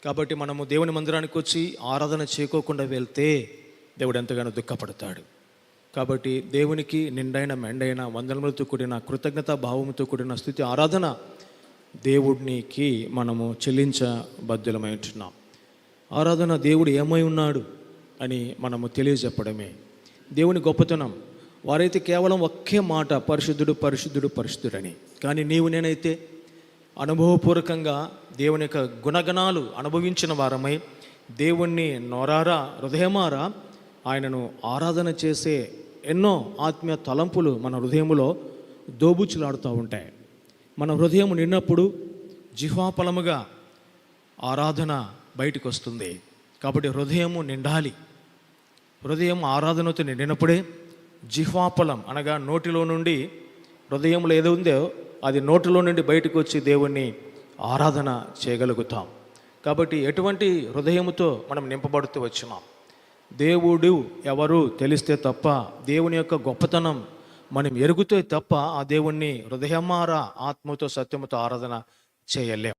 కాబట్టి మనము దేవుని మందిరానికి వచ్చి ఆరాధన చేయకోకుండా వెళ్తే దేవుడు ఎంతగానో దుఃఖపడతాడు. కాబట్టి దేవునికి నిండైన మెండైన వందనములతో కూడిన కృతజ్ఞతా భావముతో కూడిన స్తుతి ఆరాధన దేవునికి మనము చెల్లించబద్ధులమై ఉంటున్నాం. ఆరాధన దేవుడు ఏమై ఉన్నాడు అని మనము తెలియజెప్పడమే దేవుని గొప్పతనం. వారైతే కేవలం ఒకే మాట పరిశుద్ధుడు పరిశుద్ధుడు పరిశుద్ధుడని, కానీ నీవు నేనైతే అనుభవపూర్వకంగా దేవుని యొక్క గుణగణాలు అనుభవించిన వారమై దేవుణ్ణి నోరారా హృదయమారా ఆయనను ఆరాధన చేసే ఎన్నో ఆత్మీయ తలంపులు మన హృదయములో దోబుచులాడుతూ ఉంటాయి. మన హృదయం నిన్నప్పుడు జిహ్వాఫలముగా ఆరాధన బయటికి వస్తుంది. కాబట్టి హృదయము నిండాలి. హృదయం ఆరాధనతో నిండినప్పుడే జిహ్వాఫలం అనగా నోటిలో నుండి, హృదయంలో ఏదో ఉందో అది నోటిలో నుండి బయటకు వచ్చి దేవుణ్ణి ఆరాధన చేయగలుగుతాం. కాబట్టి ఎటువంటి హృదయముతో మనం నింపబడుతూ వచ్చినాం. దేవుడు ఎవరు తెలిస్తే తప్ప, దేవుని యొక్క గొప్పతనం మనం ఎరుగుతే తప్ప ఆ దేవుణ్ణి హృదయమారా ఆత్మతో సత్యముతో ఆరాధన చేయలేం.